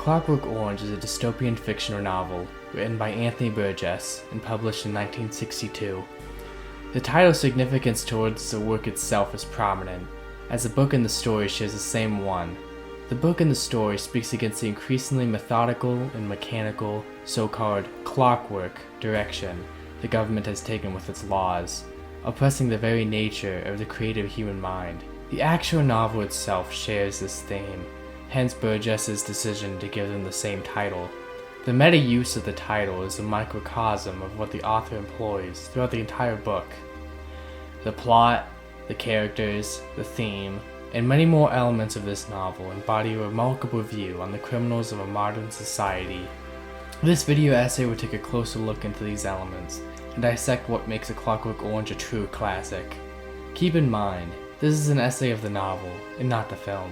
Clockwork Orange is a dystopian fictional novel written by Anthony Burgess and published in 1962. The title's significance towards the work itself is prominent, as the book and the story shares the same one. The book and the story speaks against the increasingly methodical and mechanical, so-called clockwork direction the government has taken with its laws, oppressing the very nature of the creative human mind. The actual novel itself shares this theme, hence Burgess's decision to give them the same title. The meta use of the title is a microcosm of what the author employs throughout the entire book. The plot, the characters, the theme, and many more elements of this novel embody a remarkable view on the criminals of a modern society. This video essay will take a closer look into these elements and dissect what makes A Clockwork Orange a true classic. Keep in mind, this is an essay of the novel, and not the film.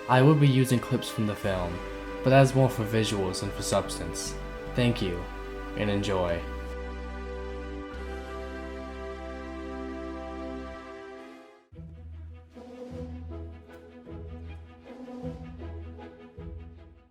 I will be using clips from the film, but that is more for visuals than for substance. Thank you, and enjoy.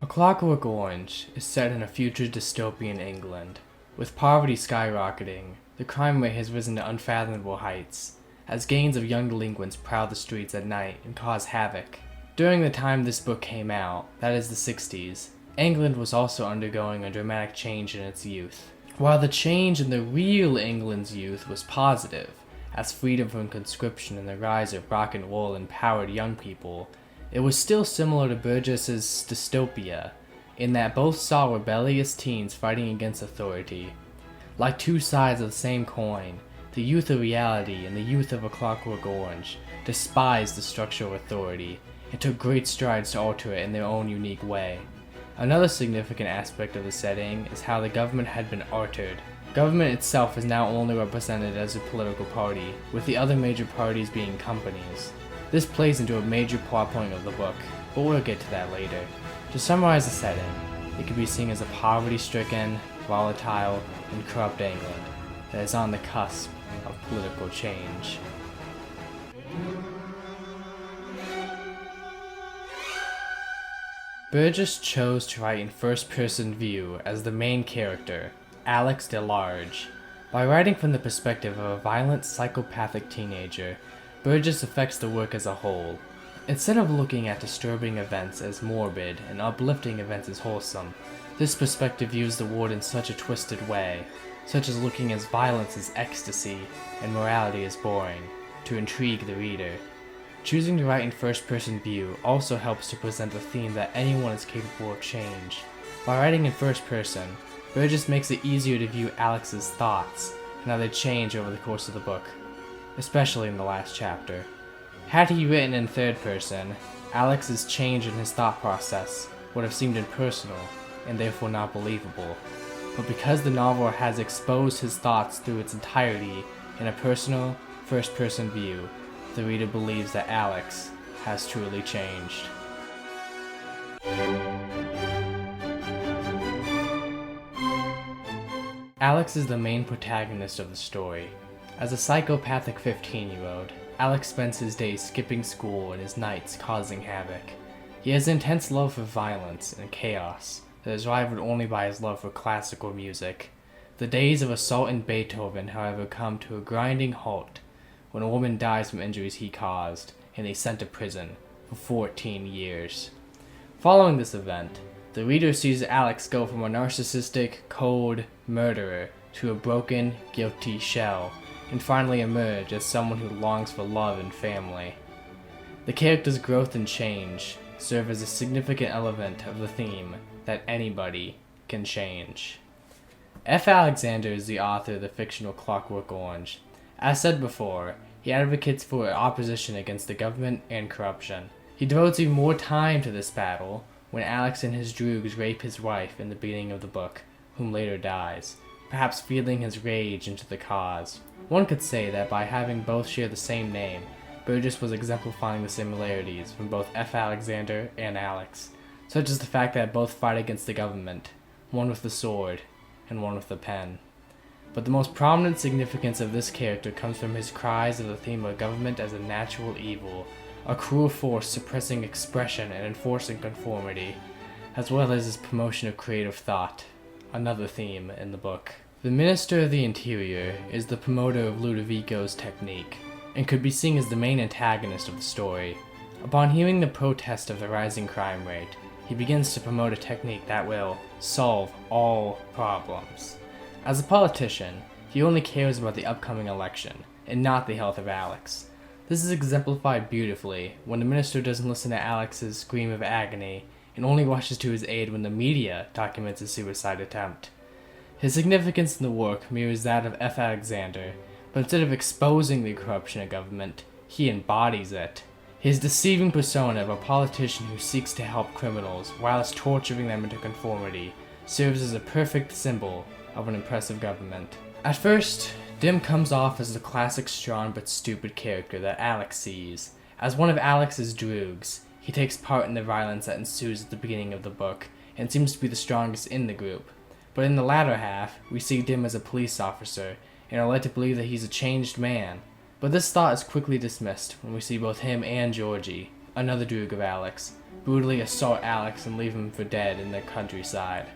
A Clockwork Orange is set in a future dystopian England. With poverty skyrocketing, the crime rate has risen to unfathomable heights, as gangs of young delinquents prowl the streets at night and cause havoc. During the time this book came out, that is the 60s, England was also undergoing a dramatic change in its youth. While the change in the real England's youth was positive, as freedom from conscription and the rise of rock and roll empowered young people, it was still similar to Burgess's Dystopia, in that both saw rebellious teens fighting against authority. Like two sides of the same coin, the youth of reality and the youth of A Clockwork Orange despised the structure of authority and took great strides to alter it in their own unique way. Another significant aspect of the setting is how the government had been altered. Government itself is now only represented as a political party, with the other major parties being companies. This plays into a major plot point of the book, but we'll get to that later. To summarize the setting, it can be seen as a poverty-stricken, volatile, and corrupt England that is on the cusp of political change. Burgess chose to write in first-person view as the main character, Alex DeLarge. By writing from the perspective of a violent, psychopathic teenager, Burgess affects the work as a whole. Instead of looking at disturbing events as morbid and uplifting events as wholesome, this perspective views the world in such a twisted way, such as looking at violence as ecstasy and morality as boring, to intrigue the reader. Choosing to write in first-person view also helps to present the theme that anyone is capable of change. By writing in first person, Burgess makes it easier to view Alex's thoughts and how they change over the course of the book, especially in the last chapter. Had he written in third person, Alex's change in his thought process would have seemed impersonal and therefore not believable. But because the novel has exposed his thoughts through its entirety in a personal, first-person view, the reader believes that Alex has truly changed. Alex is the main protagonist of the story. As a psychopathic 15-year-old, Alex spends his days skipping school and his nights causing havoc. He has intense love for violence and chaos that is rivaled only by his love for classical music. The days of assault and Beethoven, however, come to a grinding halt when a woman dies from injuries he caused and he's sent to prison for 14 years. Following this event, the reader sees Alex go from a narcissistic, cold murderer to a broken, guilty shell, and finally emerge as someone who longs for love and family. The character's growth and change serve as a significant element of the theme that anybody can change. F. Alexander is the author of the fictional Clockwork Orange. As said before, he advocates for opposition against the government and corruption. He devotes even more time to this battle when Alex and his droogs rape his wife in the beginning of the book, whom later dies, perhaps feeding his rage into the cause. One could say that by having both share the same name, Burgess was exemplifying the similarities from both F. Alexander and Alex, such as the fact that both fight against the government, one with the sword and one with the pen. But the most prominent significance of this character comes from his cries of the theme of government as a natural evil, a cruel force suppressing expression and enforcing conformity. as well as his promotion of creative thought, another theme in the book. The Minister of the Interior is the promoter of Ludovico's technique, and could be seen as the main antagonist of the story. Upon hearing the protest of the rising crime rate, he begins to promote a technique that will solve all problems. As a politician, he only cares about the upcoming election, and not the health of Alex. This is exemplified beautifully when the minister doesn't listen to Alex's scream of agony, and only rushes to his aid when the media documents his suicide attempt. His significance in the work mirrors that of F. Alexander, but instead of exposing the corruption of government, he embodies it. His deceiving persona of a politician who seeks to help criminals whilst torturing them into conformity serves as a perfect symbol of an impressive government. At first, Dim comes off as the classic strong but stupid character that Alex sees. As one of Alex's droogs, he takes part in the violence that ensues at the beginning of the book, and seems to be the strongest in the group. But in the latter half, we see Dim as a police officer, and are led to believe that he's a changed man. But this thought is quickly dismissed when we see both him and Georgie, another droog of Alex, brutally assault Alex and leave him for dead in the countryside.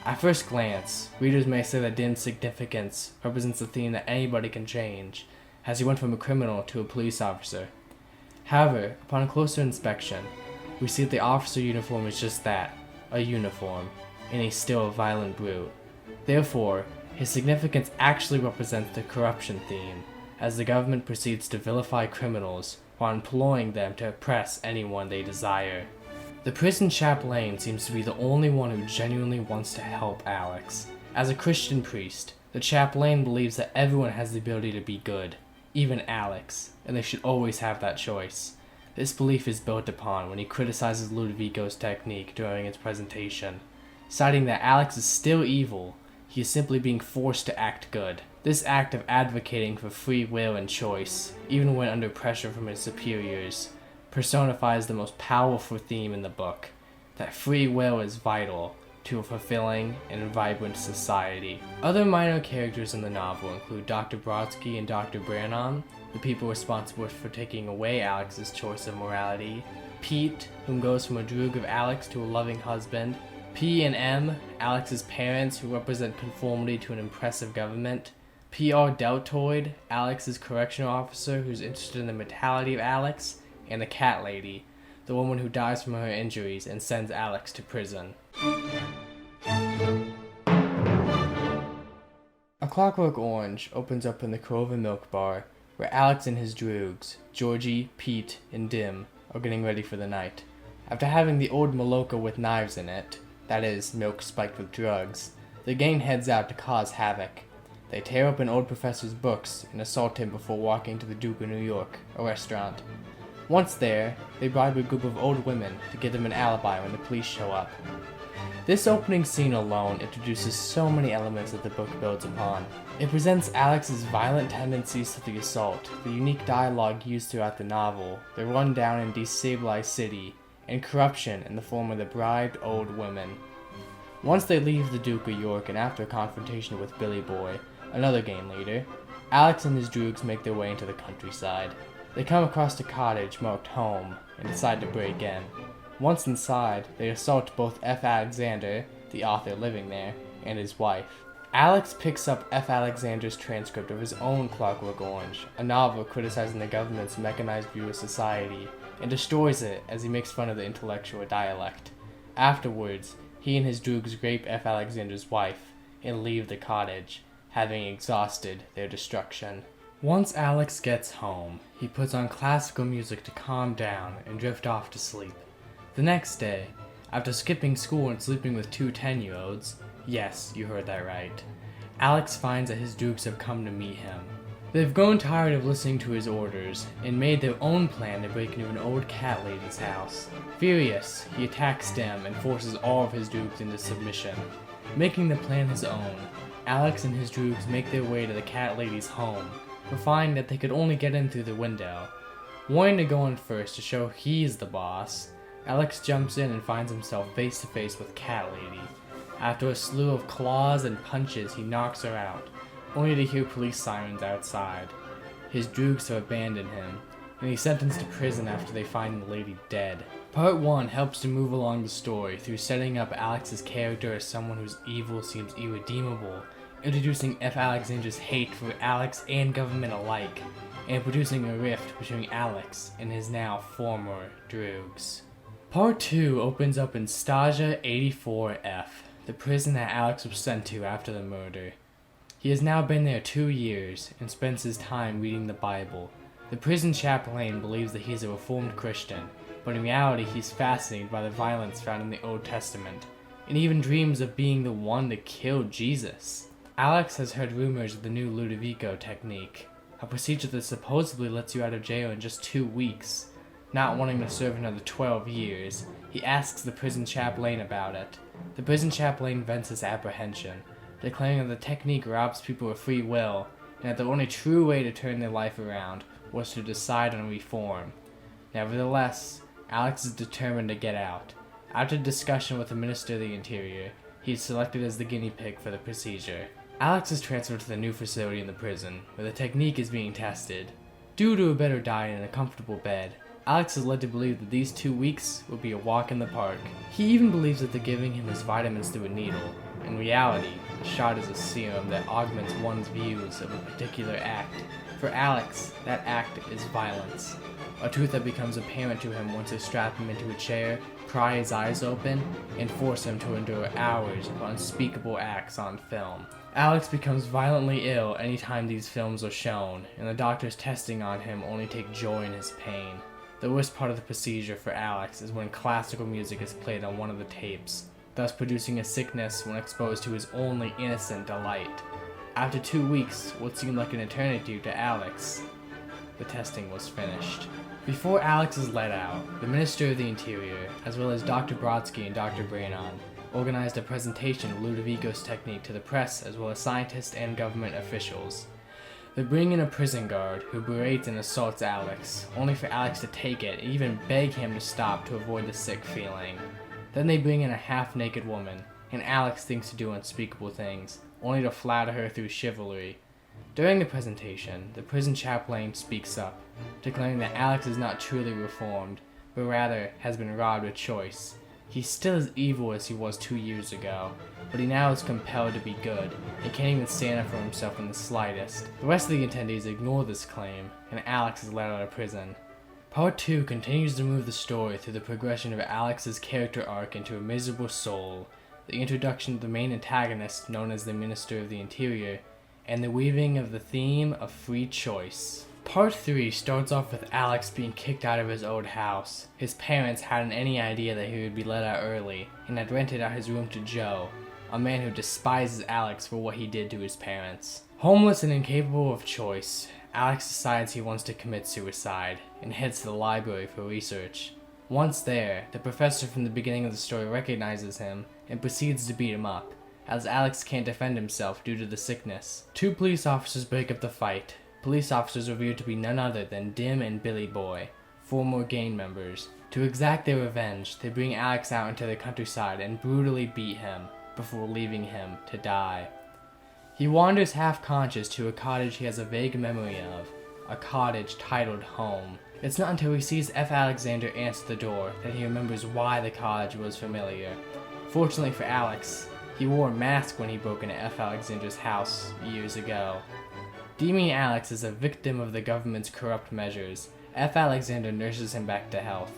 At first glance, readers may say that Dim's significance represents a theme that anybody can change, as he went from a criminal to a police officer. However, upon closer inspection, we see that the officer uniform is just that, a uniform, and he's still a violent brute. Therefore, his significance actually represents the corruption theme, as the government proceeds to vilify criminals while employing them to oppress anyone they desire. The prison chaplain seems to be the only one who genuinely wants to help Alex. As a Christian priest, the chaplain believes that everyone has the ability to be good, even Alex, and they should always have that choice. This belief is built upon when he criticizes Ludovico's technique during its presentation, citing that Alex is still evil, he is simply being forced to act good. This act of advocating for free will and choice, even when under pressure from his superiors, personifies the most powerful theme in the book, that free will is vital to a fulfilling and vibrant society. Other minor characters in the novel include Dr. Brodsky and Dr. Brannon, the people responsible for taking away Alex's choice of morality, Pete, whom goes from a droog of Alex to a loving husband, P and M, Alex's parents who represent conformity to an impressive government, P.R. Deltoid, Alex's correctional officer who's interested in the mentality of Alex, and the cat lady, the woman who dies from her injuries and sends Alex to prison. A Clockwork Orange opens up in the Clover Milk Bar, where Alex and his droogs, Georgie, Pete, and Dim, are getting ready for the night. After having the old Maloka with knives in it, that is, milk spiked with drugs, the gang heads out to cause havoc. They tear open old professor's books and assault him before walking to the Duke of New York, a restaurant. Once there, they bribe a group of old women to give them an alibi when the police show up. This opening scene alone introduces so many elements that the book builds upon. It presents Alex's violent tendencies to the assault, the unique dialogue used throughout the novel, the run-down and destabilized city, and corruption in the form of the bribed old women. Once they leave the Duke of York and after a confrontation with Billy Boy, another gang leader, Alex and his droogs make their way into the countryside. They come across a cottage marked home and decide to break in. Once inside, they assault both F. Alexander, the author living there, and his wife. Alex picks up F. Alexander's transcript of his own Clockwork Orange, a novel criticizing the government's mechanized view of society, and destroys it as he makes fun of the intellectual dialect. Afterwards, he and his droogs rape F. Alexander's wife and leave the cottage, having exhausted their destruction. Once Alex gets home, he puts on classical music to calm down and drift off to sleep. The next day, after skipping school and sleeping with two 10-year-olds, yes, you heard that right, Alex finds that his droogs have come to meet him. They've grown tired of listening to his orders and made their own plan to break into an old cat lady's house. Furious, he attacks Dim and forces all of his droogs into submission. Making the plan his own, Alex and his droogs make their way to the cat lady's home, but find that they could only get in through the window. Wanting to go in first to show he's the boss, Alex jumps in and finds himself face to face with Cat Lady. After a slew of claws and punches, he knocks her out, only to hear police sirens outside. His droogs have abandoned him, and he's sentenced to prison after they find the lady dead, Part 1 helps to move along the story through setting up Alex's character as someone whose evil seems irredeemable, introducing F. Alexander's hate for Alex and government alike, and producing a rift between Alex and his now former droogs. Part 2 opens up in Stasia 84F, the prison that Alex was sent to after the murder. He has now been there 2 years and spends his time reading the Bible. The prison chaplain believes that he's a reformed Christian, but in reality he's fascinated by the violence found in the Old Testament, and even dreams of being the one that killed Jesus. Alex has heard rumors of the new Ludovico technique, a procedure that supposedly lets you out of jail in just 2 weeks. Not wanting to serve another 12 years, he asks the prison chaplain about it. The prison chaplain vents his apprehension, declaring that the technique robs people of free will, and that the only true way to turn their life around was to decide on reform. Nevertheless, Alex is determined to get out. After discussion with the Minister of the Interior, he is selected as the guinea pig for the procedure. Alex is transferred to the new facility in the prison, where the technique is being tested. Due to a better diet and a comfortable bed, Alex is led to believe that these 2 weeks will be a walk in the park. He even believes that they're giving him his vitamins through a needle. In reality, a shot is a serum that augments one's views of a particular act. For Alex, that act is violence. A truth that becomes apparent to him once they strap him into a chair, pry his eyes open, and force him to endure hours of unspeakable acts on film. Alex becomes violently ill anytime these films are shown, and the doctors testing on him only take joy in his pain. The worst part of the procedure for Alex is when classical music is played on one of the tapes, thus producing a sickness when exposed to his only innocent delight. After 2 weeks, what seemed like an eternity to Alex, the testing was finished. Before Alex is let out, the Minister of the Interior, as well as Dr. Brodsky and Dr. Brannon, organized a presentation of Ludovico's technique to the press as well as scientists and government officials. They bring in a prison guard who berates and assaults Alex, only for Alex to take it and even beg him to stop to avoid the sick feeling. Then they bring in a half-naked woman, and Alex thinks to do unspeakable things, only to flatter her through chivalry. During the presentation, the prison chaplain speaks up, declaring that Alex is not truly reformed, but rather has been robbed of choice. He's still as evil as he was 2 years ago, but he now is compelled to be good, and can't even stand up for himself in the slightest. The rest of the attendees ignore this claim, and Alex is let out of prison. Part 2 continues to move the story through the progression of Alex's character arc into a miserable soul, the introduction of the main antagonist known as the Minister of the Interior, and the weaving of the theme of free choice. Part 3 starts off with Alex being kicked out of his old house. His parents hadn't any idea that he would be let out early, and had rented out his room to Joe, a man who despises Alex for what he did to his parents. Homeless and incapable of choice, Alex decides he wants to commit suicide, and heads to the library for research. Once there, the professor from the beginning of the story recognizes him, and proceeds to beat him up, as Alex can't defend himself due to the sickness. 2 police officers break up the fight. Police officers revealed to be none other than Dim and Billy Boy, former gang members. To exact their revenge, they bring Alex out into the countryside and brutally beat him, before leaving him to die. He wanders half-conscious to a cottage he has a vague memory of, a cottage titled Home. It's not until he sees F. Alexander answer the door that he remembers why the cottage was familiar. Fortunately for Alex, he wore a mask when he broke into F. Alexander's house years ago. Deeming Alex as a victim of the government's corrupt measures, F. Alexander nurses him back to health.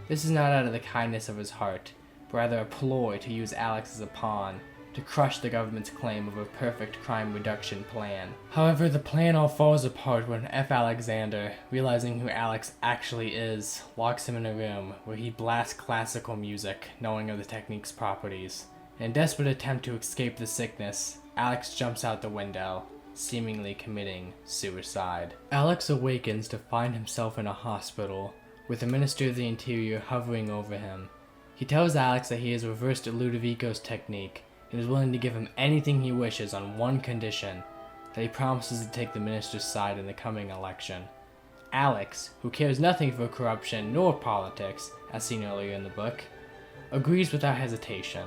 This is not out of the kindness of his heart, but rather a ploy to use Alex as a pawn, to crush the government's claim of a perfect crime reduction plan. However, the plan all falls apart when F. Alexander, realizing who Alex actually is, locks him in a room where he blasts classical music, knowing of the technique's properties. In a desperate attempt to escape the sickness, Alex jumps out the window, seemingly committing suicide. Alex awakens to find himself in a hospital, with the Minister of the Interior hovering over him. He tells Alex that he has reversed Ludovico's technique, and is willing to give him anything he wishes on one condition, that he promises to take the minister's side in the coming election. Alex, who cares nothing for corruption nor politics, as seen earlier in the book, agrees without hesitation.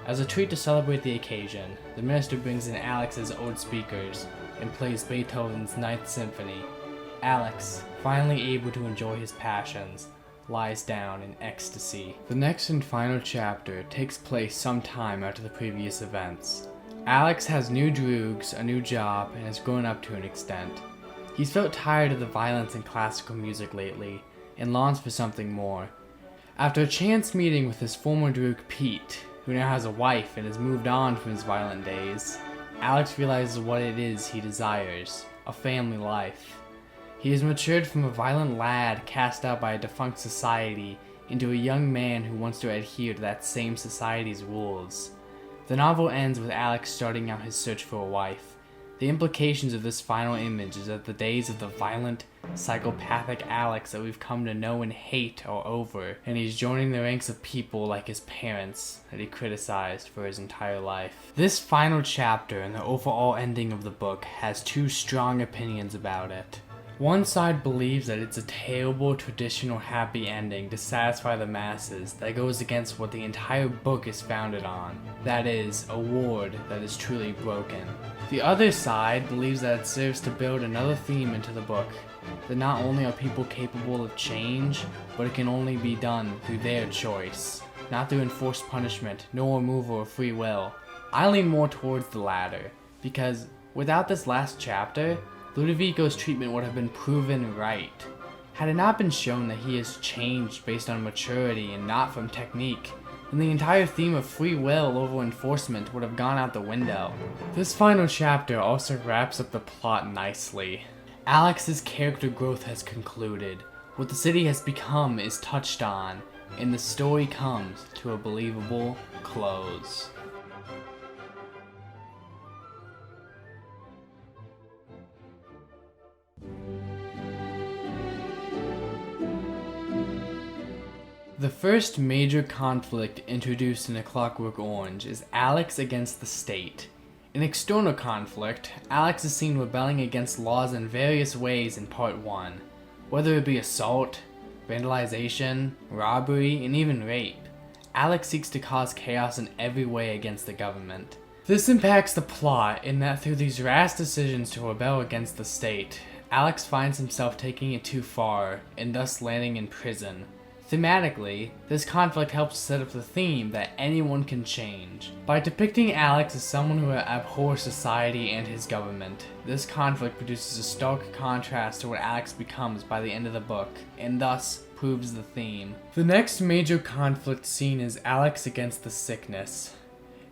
As a treat to celebrate the occasion, the minister brings in Alex's old speakers and plays Beethoven's Ninth Symphony. Alex, finally able to enjoy his passions, lies down in ecstasy. The next and final chapter takes place some time after the previous events. Alex has new droogs, a new job, and has grown up to an extent. He's felt tired of the violence in classical music lately, and longs for something more. After a chance meeting with his former droog Pete, who now has a wife and has moved on from his violent days, Alex realizes what it is he desires, a family life. He has matured from a violent lad cast out by a defunct society into a young man who wants to adhere to that same society's rules. The novel ends with Alex starting out his search for a wife. The implications of this final image is that the days of the violent, psychopathic Alex that we've come to know and hate are over, and he's joining the ranks of people like his parents that he criticized for his entire life. This final chapter and the overall ending of the book has two strong opinions about it. One side believes that it's a terrible, traditional happy ending to satisfy the masses that goes against what the entire book is founded on. That is, a world that is truly broken. The other side believes that it serves to build another theme into the book, that not only are people capable of change, but it can only be done through their choice, not through enforced punishment, nor removal of free will. I lean more towards the latter, because without this last chapter, Ludovico's treatment would have been proven right. Had it not been shown that he has changed based on maturity and not from technique, then the entire theme of free will over enforcement would have gone out the window. This final chapter also wraps up the plot nicely. Alex's character growth has concluded, what the city has become is touched on, and the story comes to a believable close. The first major conflict introduced in A Clockwork Orange is Alex against the state. In external conflict, Alex is seen rebelling against laws in various ways in Part 1, whether it be assault, vandalization, robbery, and even rape. Alex seeks to cause chaos in every way against the government. This impacts the plot in that through these rash decisions to rebel against the state, Alex finds himself taking it too far, and thus landing in prison. Thematically, this conflict helps set up the theme that anyone can change. By depicting Alex as someone who abhors society and his government, this conflict produces a stark contrast to what Alex becomes by the end of the book, and thus proves the theme. The next major conflict scene is Alex against the sickness.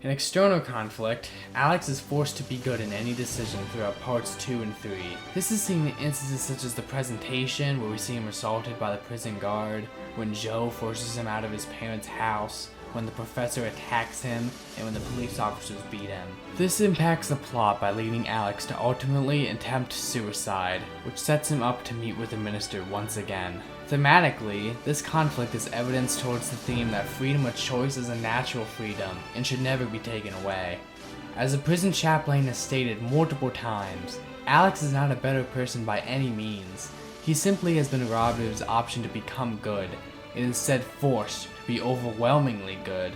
In external conflict, Alex is forced to be good in any decision throughout parts 2 and 3. This is seen in instances such as the presentation, where we see him assaulted by the prison guard, when Joe forces him out of his parents' house, when the professor attacks him, and when the police officers beat him. This impacts the plot by leading Alex to ultimately attempt suicide, which sets him up to meet with the minister once again. Thematically, this conflict is evidence towards the theme that freedom of choice is a natural freedom and should never be taken away. As the prison chaplain has stated multiple times, Alex is not a better person by any means. He simply has been robbed of his option to become good, and instead forced to be overwhelmingly good,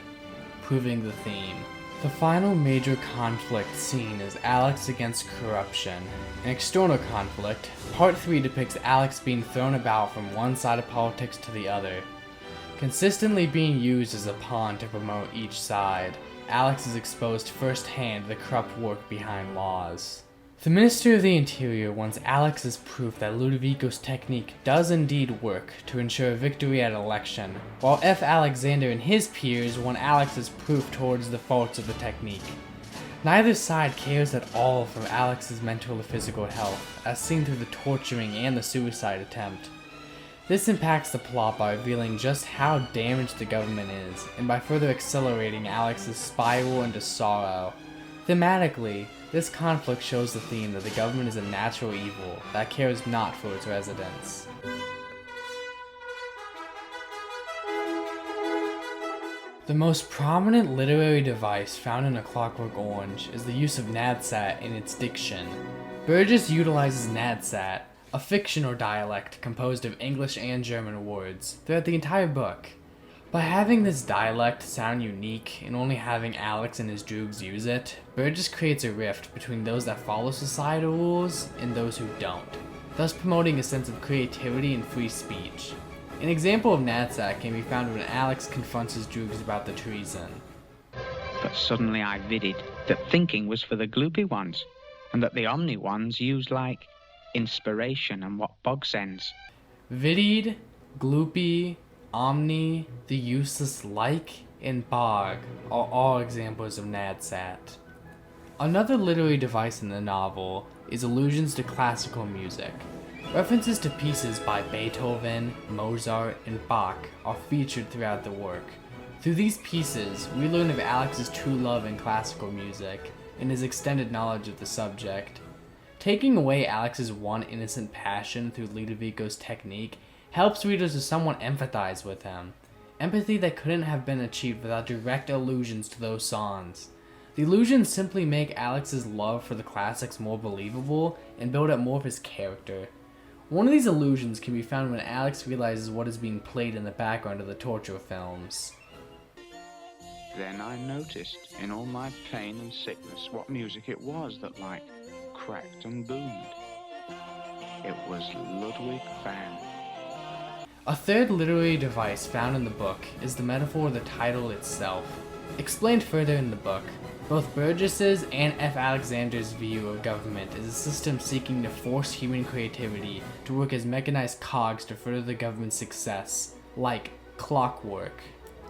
proving the theme. The final major conflict scene is Alex against corruption. In external conflict, Part 3 depicts Alex being thrown about from one side of politics to the other, consistently being used as a pawn to promote each side. Alex is exposed firsthand to the corrupt work behind laws. The Minister of the Interior wants Alex as proof that Ludovico's technique does indeed work to ensure victory at election, while F. Alexander and his peers want Alex as proof towards the faults of the technique. Neither side cares at all for Alex's mental or physical health, as seen through the torturing and the suicide attempt. This impacts the plot by revealing just how damaged the government is, and by further accelerating Alex's spiral into sorrow. Thematically, this conflict shows the theme that the government is a natural evil that cares not for its residents. The most prominent literary device found in A Clockwork Orange is the use of nadsat in its diction. Burgess utilizes nadsat, a fiction or dialect composed of English and German words, throughout the entire book. By having this dialect sound unique and only having Alex and his droogs use it, Burgess creates a rift between those that follow societal rules and those who don't, thus promoting a sense of creativity and free speech. An example of Nadsat can be found when Alex confronts his droogs about the treason. But suddenly I vidded that thinking was for the gloopy ones, and that the omni ones used like inspiration and what bog sends. Vidied, gloopy, omni, the useless like, and bog are all examples of Nadsat. Another literary device in the novel is allusions to classical music. References to pieces by Beethoven, Mozart, and Bach are featured throughout the work. Through these pieces, we learn of Alex's true love in classical music and his extended knowledge of the subject. Taking away Alex's one innocent passion through Ludovico's technique helps readers to somewhat empathize with him. Empathy that couldn't have been achieved without direct allusions to those songs. The allusions simply make Alex's love for the classics more believable and build up more of his character. One of these allusions can be found when Alex realizes what is being played in the background of the torture films. Then I noticed, in all my pain and sickness, what music it was that like cracked and boomed. It was Ludwig van. A third literary device found in the book is the metaphor of the title itself. Explained further in the book, both Burgess's and F. Alexander's view of government is a system seeking to force human creativity to work as mechanized cogs to further the government's success, like clockwork.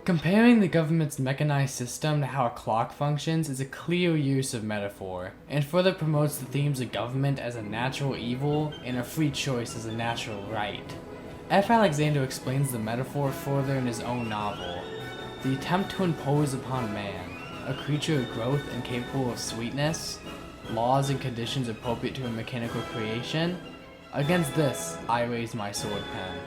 Comparing the government's mechanized system to how a clock functions is a clear use of metaphor, and further promotes the themes of government as a natural evil and a free choice as a natural right. F. Alexander explains the metaphor further in his own novel. The attempt to impose upon man, a creature of growth and capable of sweetness, laws and conditions appropriate to a mechanical creation, against this I raise my sword pen.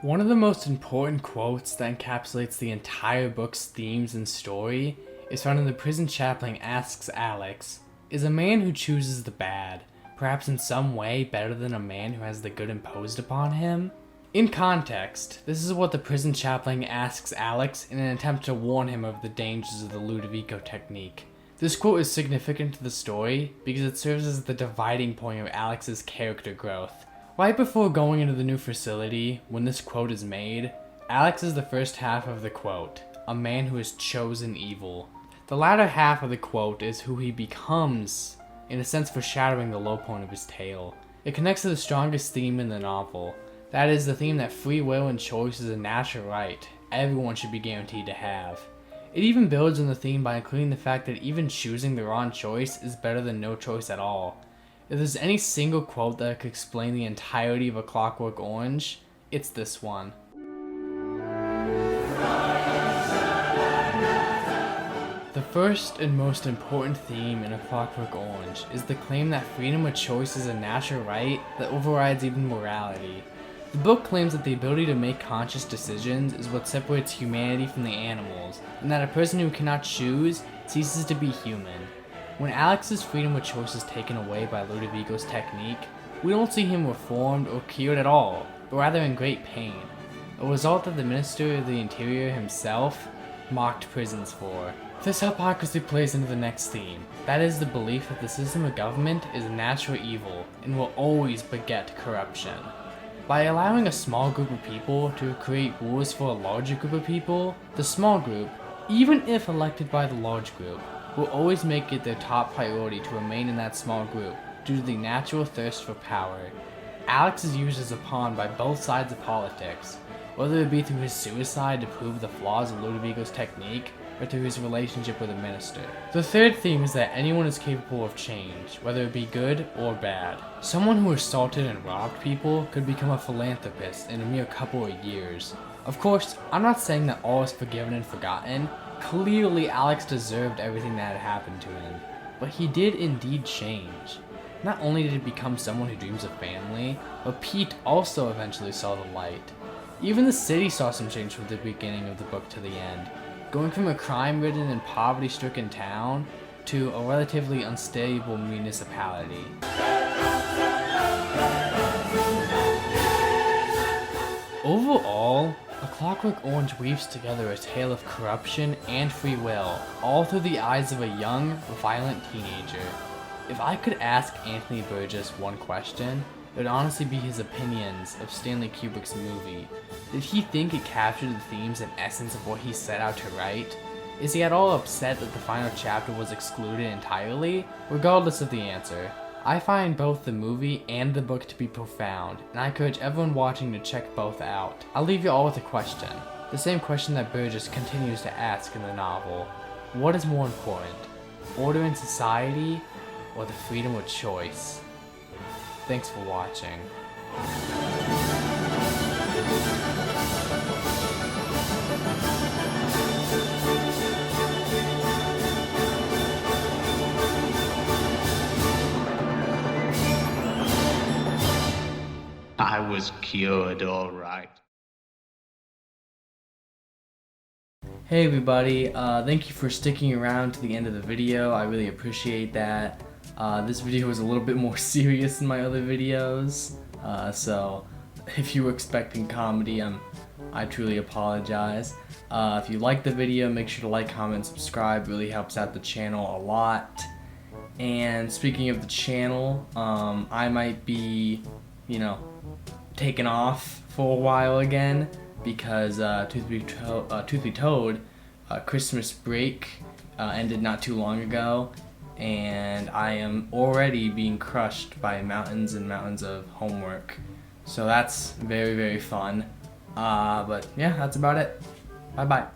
One of the most important quotes that encapsulates the entire book's themes and story is found in the prison chaplain asks Alex, "Is a man who chooses the bad, perhaps in some way better than a man who has the good imposed upon him?" In context, this is what the prison chaplain asks Alex in an attempt to warn him of the dangers of the Ludovico technique. This quote is significant to the story because it serves as the dividing point of Alex's character growth. Right before going into the new facility, when this quote is made, Alex is the first half of the quote, a man who has chosen evil. The latter half of the quote is who he becomes, in a sense foreshadowing the low point of his tale. It connects to the strongest theme in the novel. That is the theme that free will and choice is a natural right everyone should be guaranteed to have. It even builds on the theme by including the fact that even choosing the wrong choice is better than no choice at all. If there's any single quote that could explain the entirety of A Clockwork Orange, it's this one. The first and most important theme in A Clockwork Orange is the claim that freedom of choice is a natural right that overrides even morality. The book claims that the ability to make conscious decisions is what separates humanity from the animals, and that a person who cannot choose ceases to be human. When Alex's freedom of choice is taken away by Ludovico's technique, we don't see him reformed or cured at all, but rather in great pain, a result that the Minister of the Interior himself mocked prisons for. This hypocrisy plays into the next theme, that is the belief that the system of government is a natural evil and will always beget corruption. By allowing a small group of people to create rules for a larger group of people, the small group, even if elected by the large group, will always make it their top priority to remain in that small group due to the natural thirst for power. Alex is used as a pawn by both sides of politics, whether it be through his suicide to prove the flaws of Ludovico's technique, or through his relationship with a minister. The third theme is that anyone is capable of change, whether it be good or bad. Someone who assaulted and robbed people could become a philanthropist in a mere couple of years. Of course, I'm not saying that all is forgiven and forgotten. Clearly, Alex deserved everything that had happened to him, but he did indeed change. Not only did he become someone who dreams of family, but Pete also eventually saw the light. Even the city saw some change from the beginning of the book to the end, going from a crime-ridden and poverty-stricken town to a relatively unstable municipality. Overall, A Clockwork Orange weaves together a tale of corruption and free will, all through the eyes of a young, violent teenager. If I could ask Anthony Burgess one question, it would honestly be his opinions of Stanley Kubrick's movie. Did he think it captured the themes and essence of what he set out to write? Is he at all upset that the final chapter was excluded entirely? Regardless of the answer, I find both the movie and the book to be profound, and I encourage everyone watching to check both out. I'll leave you all with a question. The same question that Burgess continues to ask in the novel. What is more important? Order in society or the freedom of choice? Thanks for watching. I was cured, all right. Hey everybody, thank you for sticking around to the end of the video. I really appreciate that. This video was a little bit more serious than my other videos, so if you were expecting comedy, I truly apologize. If you liked the video, make sure to like, comment, subscribe. It really helps out the channel a lot. And speaking of the channel, I might be, taken off for a while again because truth be told, Christmas break ended not too long ago, and I am already being crushed by mountains and mountains of homework. So that's very, very fun. But yeah, that's about it. Bye bye.